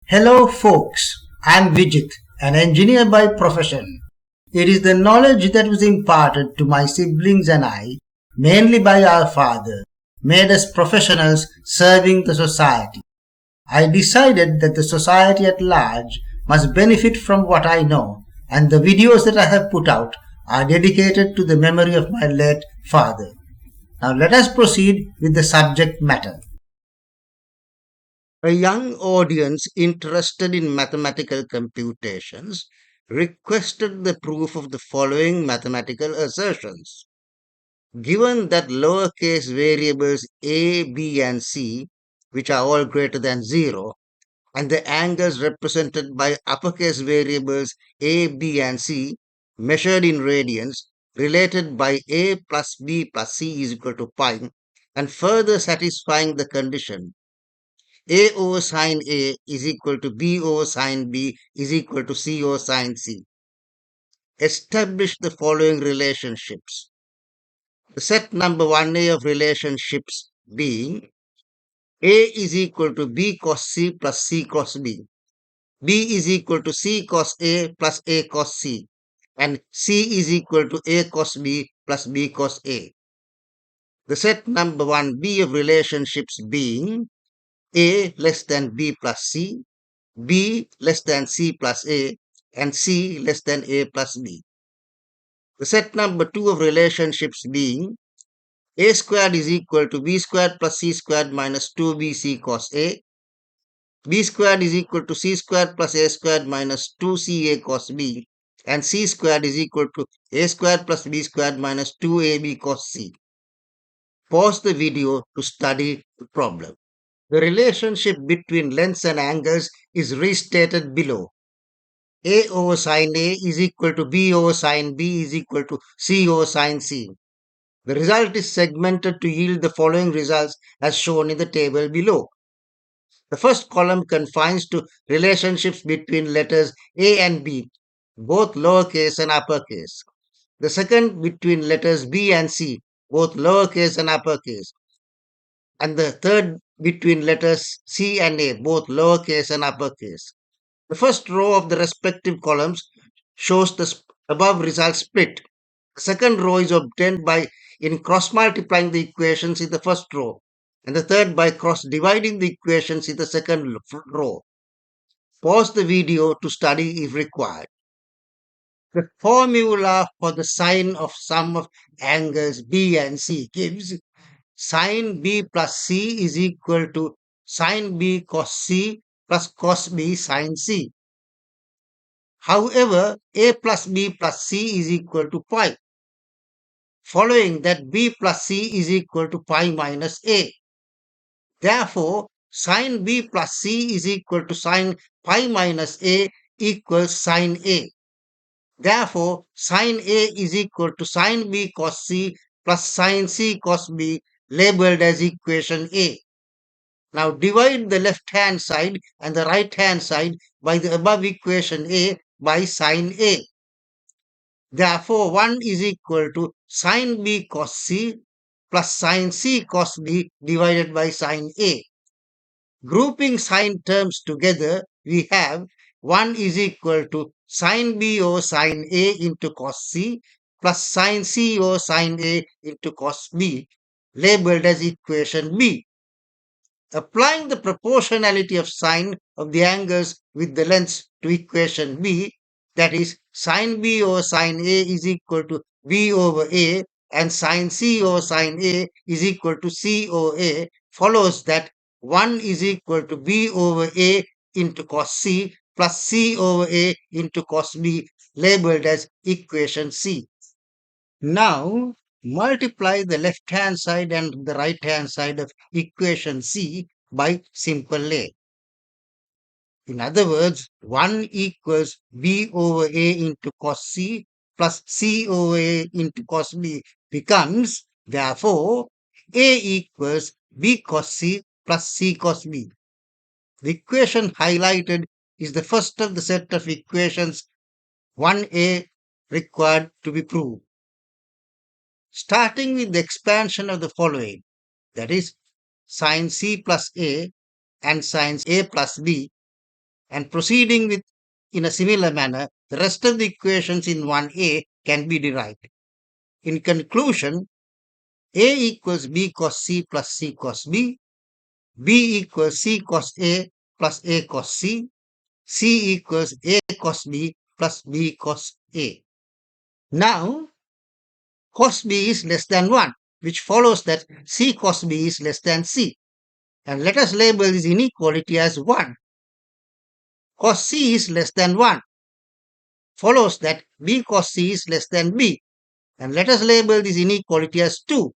Hello folks, I'm Vijit, an engineer by profession. It is the knowledge that was imparted to my siblings and I, mainly by our father, made us professionals serving the society. I decided that the society at large must benefit from what I know, and the videos that I have put out are dedicated to the memory of my late father. Now let us proceed with the subject matter. A young audience interested in mathematical computations requested the proof of the following mathematical assertions. Given that lowercase variables a, b, and c, which are all greater than 0, and the angles represented by uppercase variables a, b, and c, measured in radians, related by a plus b plus c is equal to pi, and further satisfying the condition a over sine A is equal to B over sine B is equal to C over sine C. Establish the following relationships. The set number 1A of relationships being A is equal to B cos C plus C cos B. B is equal to C cos A plus A cos C. And C is equal to A cos B plus B cos A. The set number 1B of relationships being A less than B plus C, B less than C plus A, and C less than A plus B. The set number 2 of relationships being A squared is equal to B squared plus C squared minus 2BC cos A, B squared is equal to C squared plus A squared minus 2CA cos B, and C squared is equal to A squared plus B squared minus 2AB cos C. Pause the video to study the problem. The relationship between lengths and angles is restated below. A over sine A is equal to B over sine B is equal to C over sine C. The result is segmented to yield the following results as shown in the table below. The first column confines to relationships between letters A and B, both lowercase and uppercase. The second between letters B and C, both lowercase and uppercase. And the third between letters C and A, both lowercase and uppercase. The first row of the respective columns shows the above result split. The second row is obtained by in cross multiplying the equations in the first row, and the third by cross dividing the equations in the second row. Pause the video to study if required. The formula for the sine of sum of angles B and C gives sine B plus C is equal to sine B cos C plus cos B sine C. However, A plus B plus C is equal to pi, following that B plus C is equal to pi minus A. Therefore, sine B plus C is equal to sine pi minus A equals sine A. Therefore, sine A is equal to sine B cos C plus sine C cos B, labeled as equation A. Now divide the left hand side and the right hand side by the above equation A by sine A. Therefore, 1 is equal to sine B cos C plus sine C cos B divided by sine A. Grouping sine terms together, we have 1 is equal to sine B over sine A into cos C plus sine C over sine A into cos B, labeled as equation B. Applying the proportionality of sine of the angles with the lengths to equation B, that is, sine B over sine A is equal to B over A and sine C over sine A is equal to C over A, follows that 1 is equal to B over A into cos C plus C over A into cos B, labeled as equation C. Now, multiply the left-hand side and the right-hand side of equation C by simple A. In other words, 1 equals B over A into cos C plus C over A into cos B becomes, therefore, A equals B cos C plus C cos B. The equation highlighted is the first of the set of equations 1A required to be proved. Starting with the expansion of the following, that is, sine C plus A and sine A plus B, And proceeding with in a similar manner, the rest of the equations in 1a can be derived. In conclusion, A equals B cos C plus C cos B, B equals C cos A plus A cos C, C equals A cos B plus B cos A. Now, cos B is less than 1, which follows that C cos B is less than C. And let us label this inequality as 1. Cos C is less than 1. Follows that B cos C is less than B. And let us label this inequality as 2.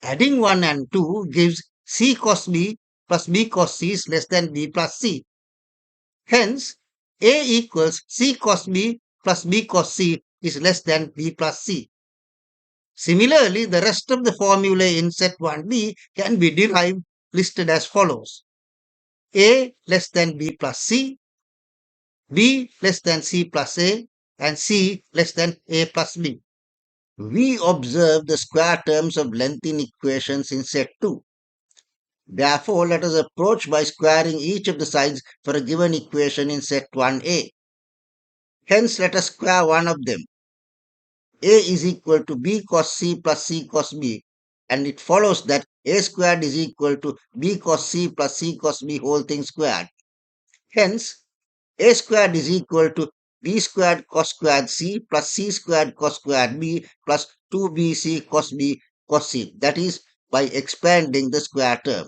Adding 1 and 2 gives C cos B plus B cos C is less than B plus C. Hence, A equals C cos B plus B cos C is less than B plus C. Similarly, the rest of the formulae in set 1b can be derived listed as follows. A less than B plus C, B less than C plus A, and C less than A plus B. We observe the square terms of length in equations in set 2. Therefore, let us approach by squaring each of the sides for a given equation in set 1a. Hence, let us square one of them. A is equal to B cos C plus C cos B, and it follows that A squared is equal to B cos C plus C cos B whole thing squared. Hence, A squared is equal to B squared cos squared C plus C squared cos squared B plus 2BC cos B cos C. That is, by expanding the square term.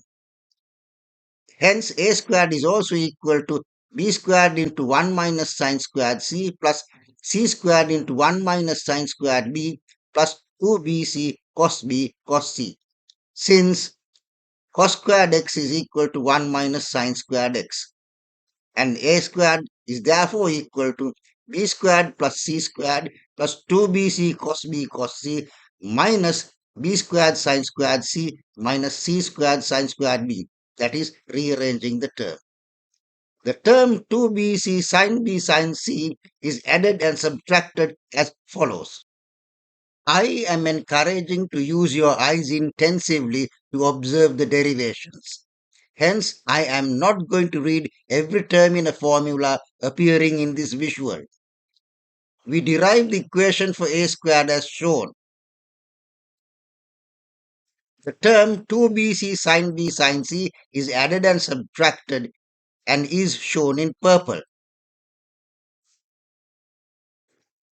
Hence, A squared is also equal to B squared into 1 minus sine squared C plus C squared into 1 minus sine squared B plus 2BC cos B cos C. Since cos squared x is equal to 1 minus sine squared x. And A squared is therefore equal to B squared plus C squared plus 2BC cos B cos C minus B squared sine squared C minus C squared sine squared B. That is rearranging the term. The term 2BC sin B sin C is added and subtracted as follows. I am encouraging to use your eyes intensively to observe the derivations. Hence, I am not going to read every term in a formula appearing in this visual. We derive the equation for A squared as shown. The term 2BC sin B sin C is added and subtracted and is shown in purple.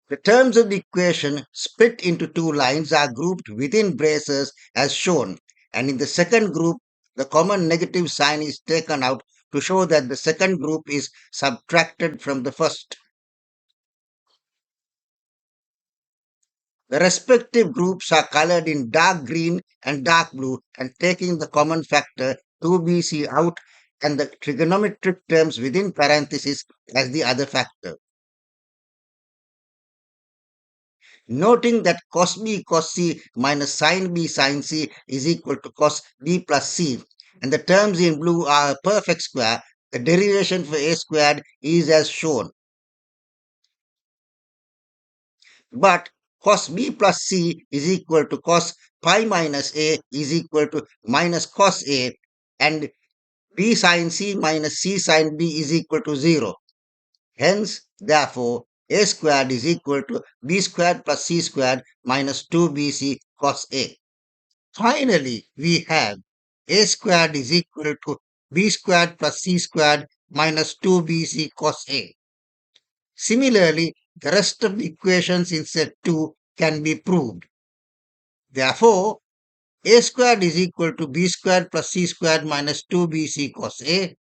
The terms of the equation split into two lines are grouped within braces as shown, and in the second group, the common negative sign is taken out to show that the second group is subtracted from the first. The respective groups are colored in dark green and dark blue, and taking the common factor 2BC out and the trigonometric terms within parentheses as the other factor. Noting that cos B cos C minus sin B sin C is equal to cos B plus C, and the terms in blue are a perfect square, the derivation for A squared is as shown. But cos B plus C is equal to cos pi minus A is equal to minus cos A, and B sin C minus C sin B is equal to 0. Hence, therefore, A squared is equal to B squared plus C squared minus 2BC cos A. Finally, we have A squared is equal to B squared plus C squared minus 2BC cos A. Similarly, the rest of the equations in set 2 can be proved. Therefore, A squared is equal to B squared plus C squared minus 2BC cos A.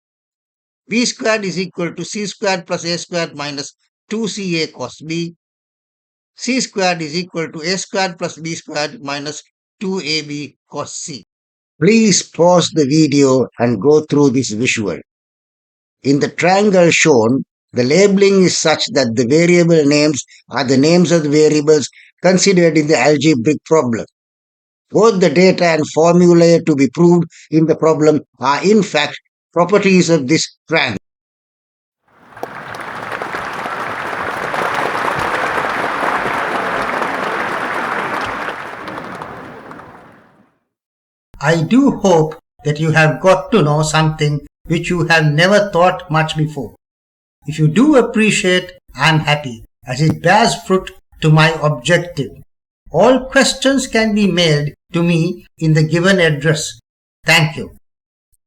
B squared is equal to C squared plus A squared minus 2CA cos B. C squared is equal to A squared plus B squared minus 2AB cos C. Please pause the video and go through this visual. In the triangle shown, the labeling is such that the variable names are the names of the variables considered in the algebraic problem. Both the data and formulae to be proved in the problem are in fact properties of this triangle. I do hope that you have got to know something which you have never thought much before. If you do appreciate, I am happy, as it bears fruit to my objective. All questions can be mailed to me in the given address. Thank you.